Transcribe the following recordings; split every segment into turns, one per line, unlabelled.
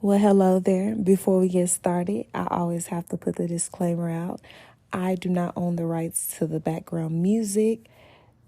Well, hello there. Before we get started, I always have to put the disclaimer out. I do not own the rights to the background music.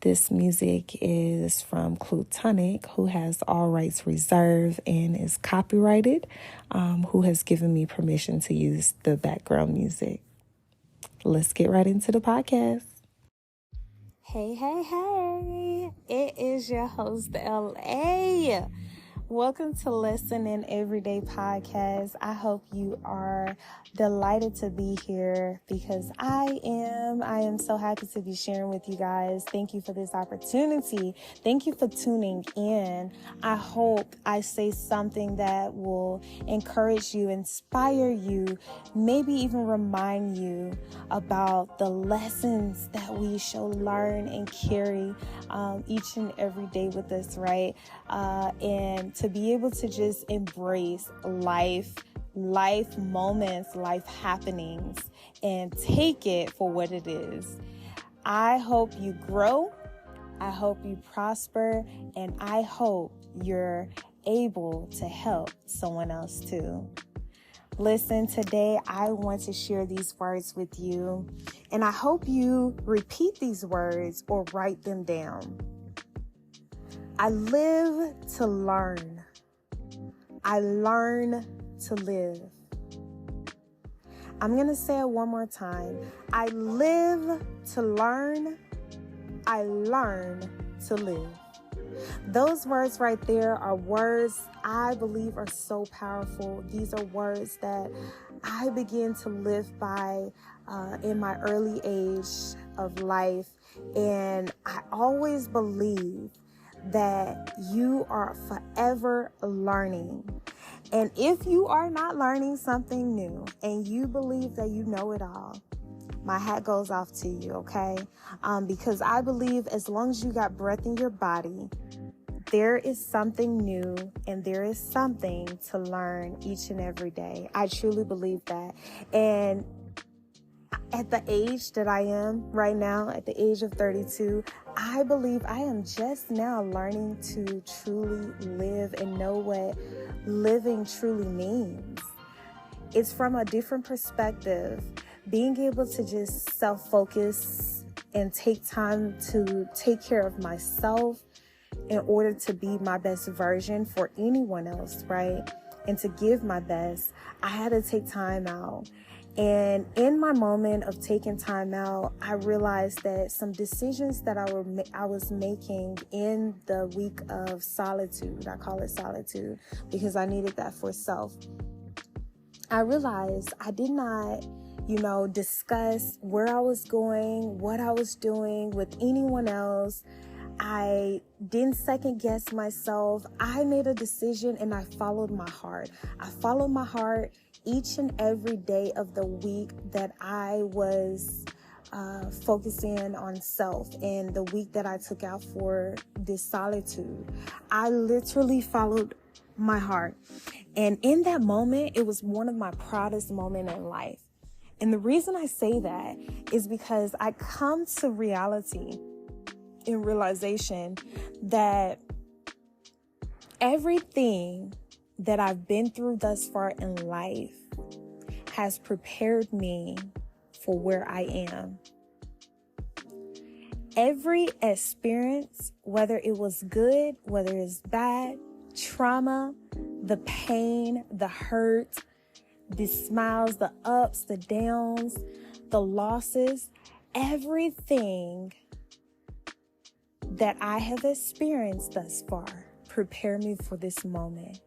This music is from Clutonic, who has all rights reserved and is copyrighted, who has given me permission to use the background music. Let's get right into the podcast. Hey. It is your host, LA. Welcome to Lesson in Everyday Podcast. I hope you are delighted to be here because I am so happy to be sharing with you guys. Thank you for this opportunity. Thank you for tuning in. I hope I say something that will encourage you, inspire you, maybe even remind you about the lessons that we shall learn and carry each and every day with us, right? And to be able to just embrace life moments, life happenings, and take it for what it is. I hope you grow. I hope you prosper. And I hope you're able to help someone else too. Listen, today I want to share these words with you. And I hope you repeat these words or write them down. I live to learn. I learn to live. I'm going to say it one more time. I live to learn. I learn to live. Those words right there are words I believe are so powerful. These are words that I began to live by in my early age of life. And I always believe that you are forever learning. And if you are not learning something new and you believe that you know it all, my hat goes off to you, okay? Because I believe as long as you got breath in your body, there is something new and there is something to learn each and every day. I truly believe that. And at the age that I am right now, at the age of 32, I believe I am just now learning to truly live and know what living truly means. It's from a different perspective. Being able to just self-focus and take time to take care of myself in order to be my best version for anyone else, right? And to give my best, I had to take time out. And in my moment of taking time out, I realized that some decisions that I was making in the week of solitude, I call it solitude because I needed that for self. I realized I did not, discuss where I was going, what I was doing with anyone else. I didn't second guess myself. I made a decision and I followed my heart. I followed my heart each and every day of the week that I was focusing on self, and the week that I took out for this solitude. I literally followed my heart. And in that moment, it was one of my proudest moments in life. And the reason I say that is because I come to reality in realization that everything that I've been through thus far in life has prepared me for where I am. Every experience, whether it was good, whether it's bad, trauma, the pain, the hurt, the smiles, the ups, the downs, the losses, everything that I have experienced thus far prepare me for this moment.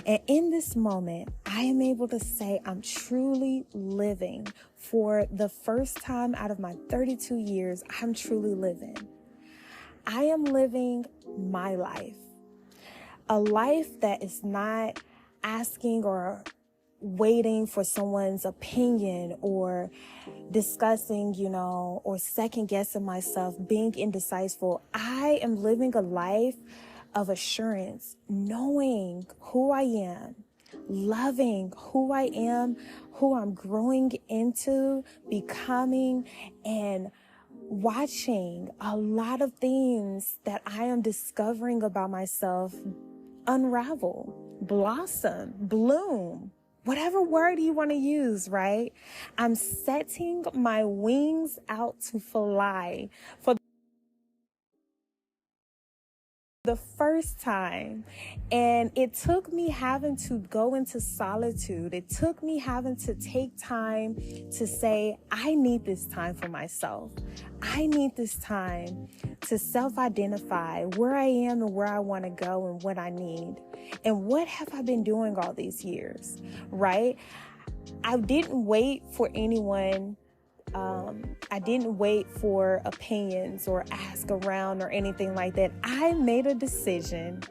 And in this moment, I am able to say I'm truly living. For the first time out of my 32 years, I'm truly living. I am living my life. A life that is not asking or waiting for someone's opinion or discussing, or second guessing myself, being indecisive. I am living a life of assurance, knowing who I am, loving who I am, who I'm growing into, becoming, and watching a lot of things that I am discovering about myself unravel, blossom, bloom, whatever word you want to use, right? I'm setting my wings out to fly for the first time. And it took me having to go into solitude. It took me having to take time to say, I need this time for myself. I need this time to self-identify where I am and where I want to go and what I need. And what have I been doing all these years, right? I didn't wait for anyone. I didn't wait for opinions or ask around or anything like that. I made a decision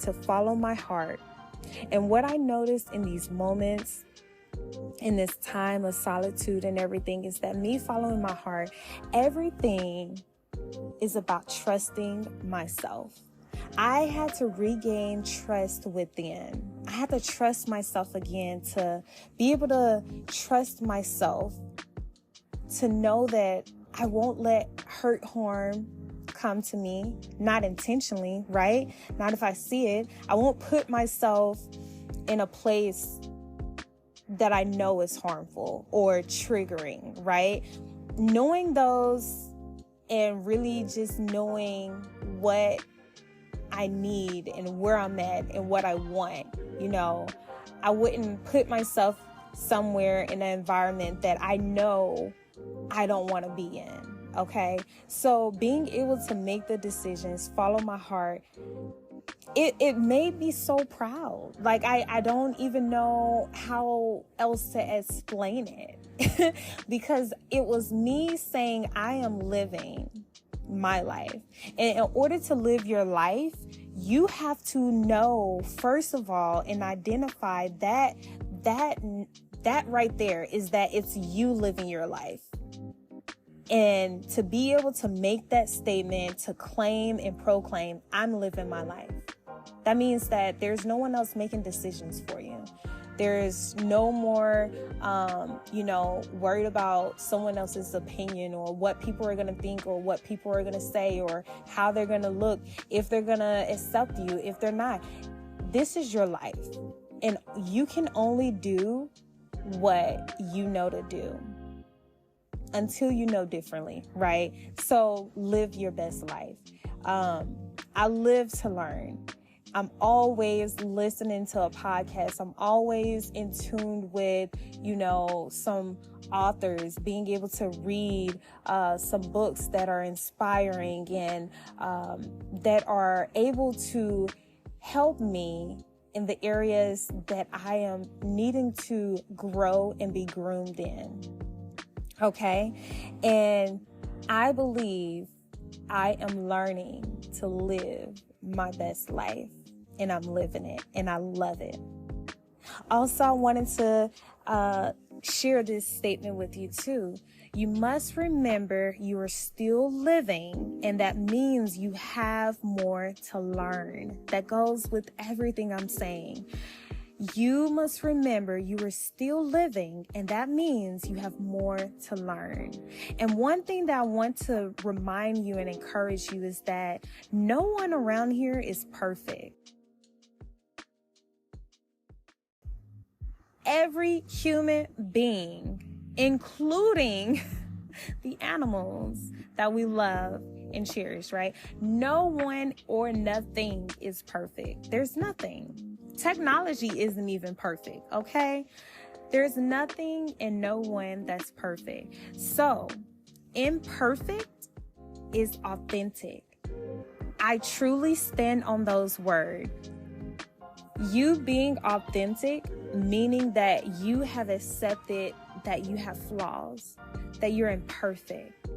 to follow my heart. And what I noticed in these moments, in this time of solitude and everything, is that me following my heart, everything is about trusting myself. I had to regain trust within. I had to trust myself again, to be able to trust myself, to know that I won't let hurt, harm come to me, not intentionally, right? Not if I see it. I won't put myself in a place that I know is harmful or triggering, right? Knowing those and really just knowing what I need and where I'm at and what I want, I wouldn't put myself somewhere in an environment that I know I don't want to be in. Okay. So being able to make the decisions, follow my heart, it made me so proud. Like, I don't even know how else to explain it because it was me saying, I am living my life. And in order to live your life, you have to know, first of all, and identify that right there is that it's you living your life. And to be able to make that statement, to claim and proclaim, I'm living my life. That means that there's no one else making decisions for you. There's no more, worried about someone else's opinion or what people are going to think or what people are going to say or how they're going to look, if they're going to accept you, if they're not. This is your life. And you can only do what you know to do until you know differently, right? So live your best life. I live to learn. I'm always listening to a podcast. I'm always in tune with, some authors, being able to read some books that are inspiring and that are able to help me in the areas that I am needing to grow and be groomed in. Okay. And I believe I am learning to live my best life, and I'm living it, and I love it. Also, I wanted to share this statement with you too. You must remember you are still living, and that means you have more to learn. That goes with everything I'm saying. You must remember you are still living, and that means you have more to learn. And one thing that I want to remind you and encourage you is that no one around here is perfect. Every human being, including the animals that we love and cherish, right? No one or nothing is perfect. There's nothing. Technology isn't even perfect, okay? There's nothing and no one that's perfect. So, imperfect is authentic. I truly stand on those words. You being authentic, meaning that you have accepted that you have flaws, that you're imperfect,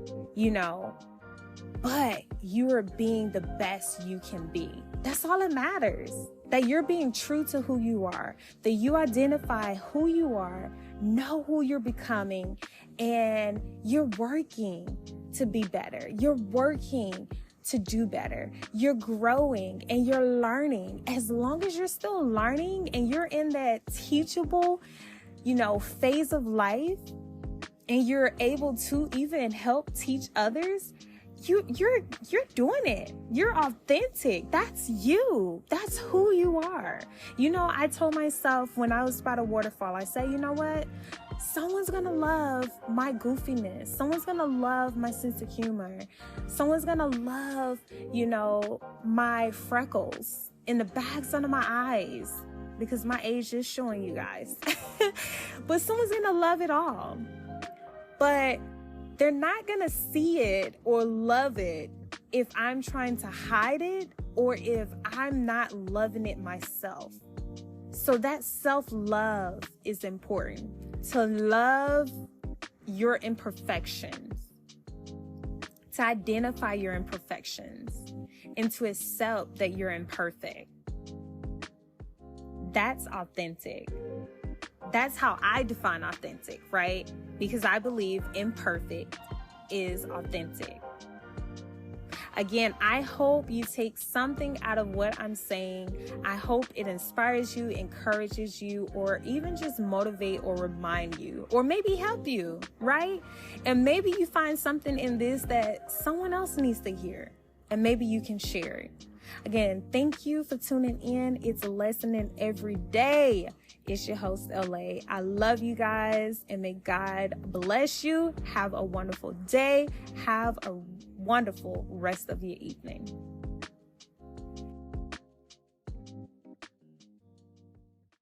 but you are being the best you can be. That's all that matters. That you're being true to who you are, that you identify who you are, know who you're becoming, and you're working to be better. You're working to do better. You're growing and you're learning. As long as you're still learning and you're in that teachable, phase of life, and you're able to even help teach others, you're doing it. You're authentic. That's you. That's who you are. You know, I told myself when I was by the waterfall, I said, you know what? Someone's gonna love my goofiness. Someone's gonna love my sense of humor. Someone's gonna love, you know, my freckles in the bags under my eyes, because my age is showing, you guys. But someone's gonna love it all. But they're not gonna see it or love it if I'm trying to hide it or if I'm not loving it myself. So that self-love is important. To love your imperfections, to identify your imperfections, and to accept that you're imperfect. That's authentic. That's how I define authentic, right? Because I believe imperfect is authentic. Again, I hope you take something out of what I'm saying. I hope it inspires you, encourages you, or even just motivate or remind you, or maybe help you, right? And maybe you find something in this that someone else needs to hear, and maybe you can share it. Again, thank you for tuning in. It's a lesson in every day. It's your host, LA. I love you guys, and may God bless you. Have a wonderful day. Have a wonderful rest of your evening.